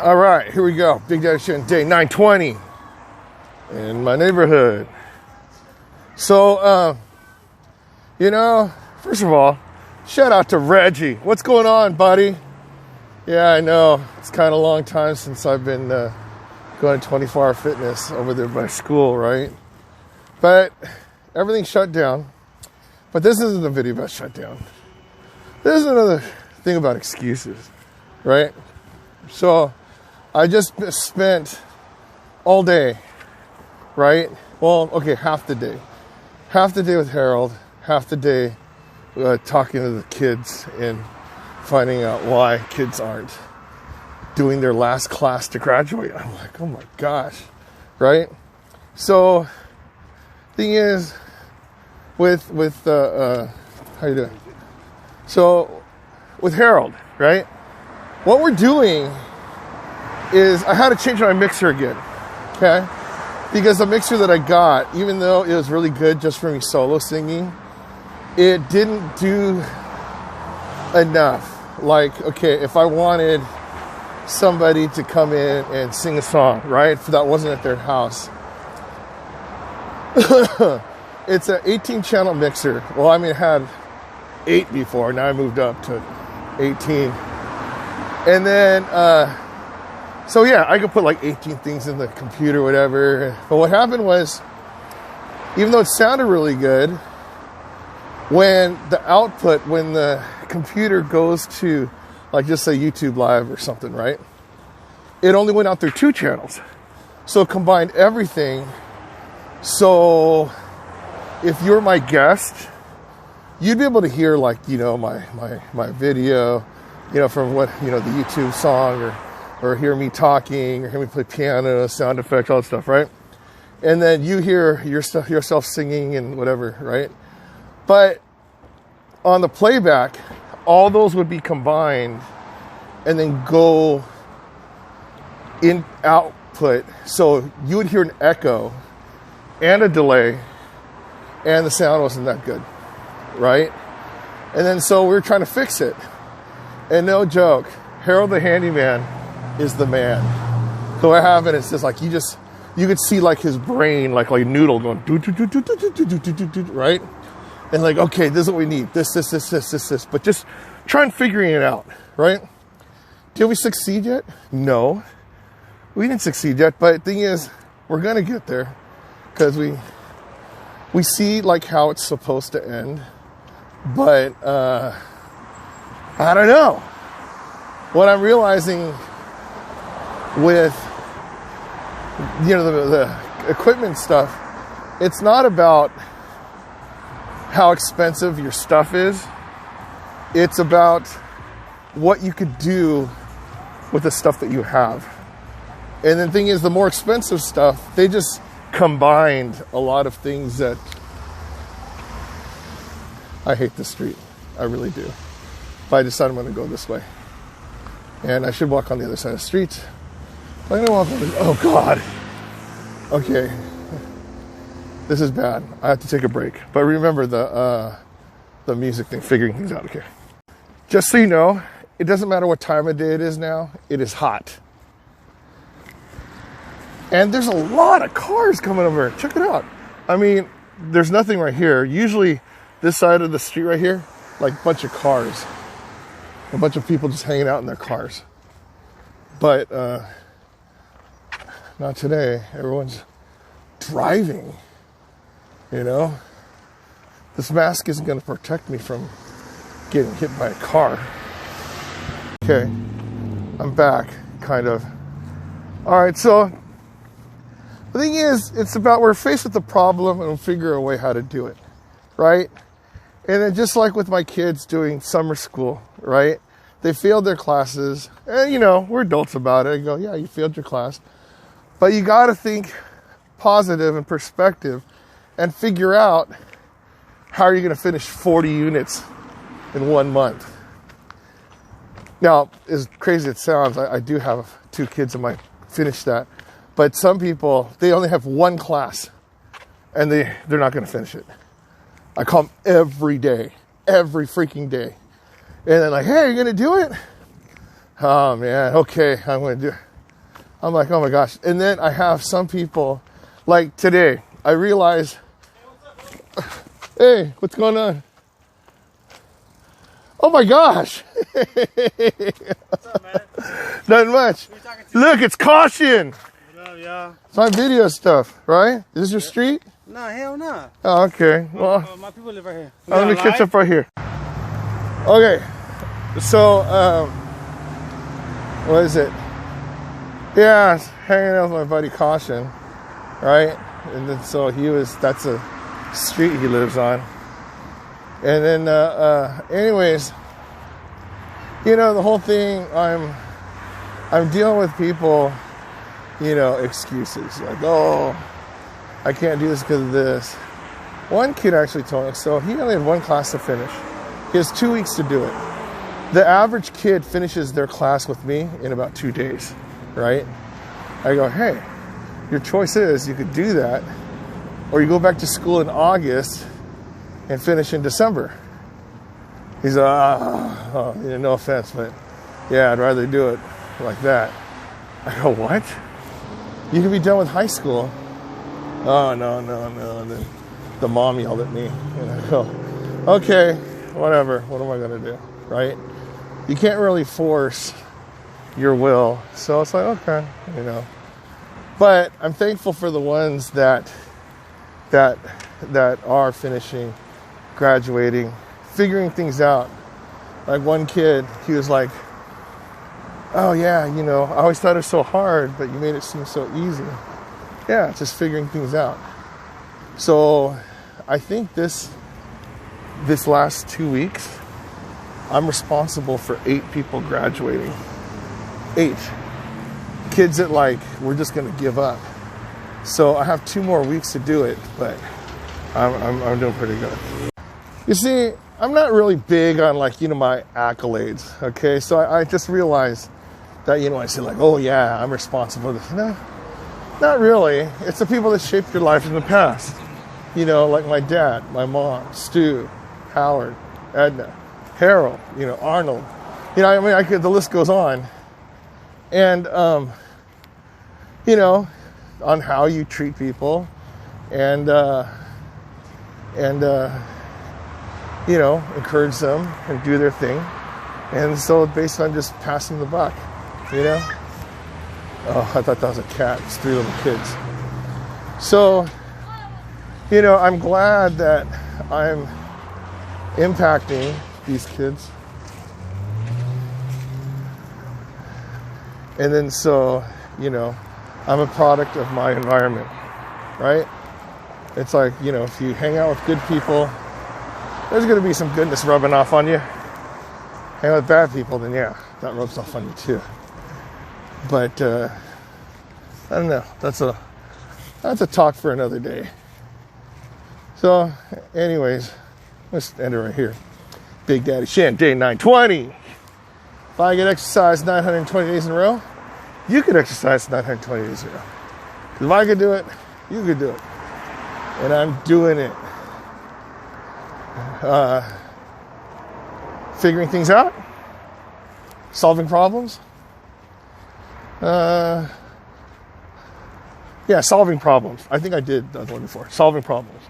All right, here we go. Big Daddy Shin, day 920 in my neighborhood. So, first of all, shout out to Reggie. What's going on, buddy? Yeah, I know. It's kind of a long time since I've been going to 24-hour fitness over there by school, right? But everything's shut down. But this isn't a video about shutdown. This is another thing about excuses, right? So I just spent all day, right? Well, okay, half the day. Half the day with Harold, half the day talking to the kids and finding out why kids aren't doing their last class to graduate. I'm like, oh my gosh, right? So, thing is, with how you doing? So, with Harold, right? What we're doing is I had to change my mixer again, okay? Because the mixer that I got, even though it was really good just for me solo singing, it didn't do enough. Like, okay, if I wanted somebody to come in and sing a song, right? If that wasn't at their house. It's an 18-channel mixer. Well, I mean, it had 8 before. Now I moved up to 18. And then, so yeah, I could put like 18 things in the computer, whatever. But what happened was, even though it sounded really good, when the output, when the computer goes to, like, just say YouTube Live or something, right? It only went out through 2 channels. So it combined everything. So if you're my guest, you'd be able to hear, like, my video, from what, the YouTube song, or hear me talking, or hear me play piano, sound effects, all that stuff, right? And then you hear yourself singing and whatever, right? But on the playback, all those would be combined and then go in output. So you would hear an echo and a delay, and the sound wasn't that good, right? And then so we were trying to fix it. And no joke, Harold the handyman is the man. So what happened is just like, you could see like his brain, like a noodle going, right? And like, okay, this is what we need. This. But just try and figuring it out, right? Did we succeed yet? No. We didn't succeed yet, but the thing is, we're going to get there. Because we see like how it's supposed to end. But, I don't know. What I'm realizing with, the equipment stuff, it's not about how expensive your stuff is. It's about what you could do with the stuff that you have. And the thing is, the more expensive stuff, they just combined a lot of things that... I hate this street. I really do. But I decided I'm going to go this way. And I should walk on the other side of the street. I'm going to walk on this... Oh, God. Okay. This is bad. I have to take a break. But remember the music thing, figuring things out. Okay. Just so you know, it doesn't matter what time of day it is now. It is hot. And there's a lot of cars coming over. Check it out. I mean, there's nothing right here. Usually this side of the street right here, like a bunch of cars. A bunch of people just hanging out in their cars. But not today. Everyone's driving. This mask isn't going to protect me from getting hit by a car. Okay, I'm back, kind of. All right, so the thing is, it's about we're faced with the problem and we'll figure a way how to do it, right? And then just like with my kids doing summer school, right? They failed their classes, and we're adults about it. I go, yeah, you failed your class. But you got to think positive and perspective and figure out how are you going to finish 40 units in 1 month. Now, as crazy as it sounds, I do have 2 kids that might finish that. But some people, they only have 1 class, and they're not going to finish it. I call them every day, every freaking day. And they're like, hey, are you going to do it? Oh man, okay, I'm gonna do it. I'm like, oh my gosh. And then I have some people, like today, I realize, hey, what's going on? Oh my gosh. What's up, man? Nothing much. Look, it's caution. What up, y'all? It's my video stuff, right? Is this your street? Nah, hell nah. Oh, okay. Well, My people live right here. let me catch up right here. Okay. So, what is it? Yeah, I was hanging out with my buddy Caution, right? And then so that's a street he lives on. And then, anyways, you know, the whole thing, I'm dealing with people, you know, excuses. Like, oh, I can't do this because of this. One kid actually told me, so he only had one class to finish. He has 2 weeks to do it. The average kid finishes their class with me in about 2 days, right? I go, hey, your choice is you could do that, or you go back to school in August and finish in December. He's like, no offense, but yeah, I'd rather do it like that. I go, what? You can be done with high school. Oh, no. And then the mom yelled at me. And I go, okay, whatever. What am I going to do, right? You can't really force your will. So it's like, okay, you know. But I'm thankful for the ones that are finishing, graduating, figuring things out. Like one kid, he was like, oh yeah, you know, I always thought it was so hard, but you made it seem so easy. Yeah, just figuring things out. So I think this last 2 weeks, I'm responsible for 8 people graduating. 8 kids that like, we're just gonna give up. So I have 2 more weeks to do it, but I'm doing pretty good. You see, I'm not really big on like, you know, my accolades, okay? So I just realized that, you know, I say like, oh yeah, I'm responsible for this. No, not really. It's the people that shaped your life in the past. You know, like my dad, my mom, Stu, Howard, Edna, Harold, you know, Arnold. You know, I mean, the list goes on. And, you know, on how you treat people and you know, encourage them and do their thing. And so based on just passing the buck, you know? Oh, I thought that was a cat. It's 3 little kids. So, you know, I'm glad that I'm impacting these kids. And then so, you know, I'm a product of my environment, right? It's like, you know, if you hang out with good people, there's going to be some goodness rubbing off on you. Hang out with bad people, then yeah, that rubs off on you too. But I don't know. That's a talk for another day. So, anyways, let's end it right here. Big Daddy Shan, day 920. If I get exercise 920 days in a row, you could exercise 920 days in a row. If I could do it, you could do it. And I'm doing it. Figuring things out, solving problems. Yeah, solving problems. I think I did the other one before. Solving problems.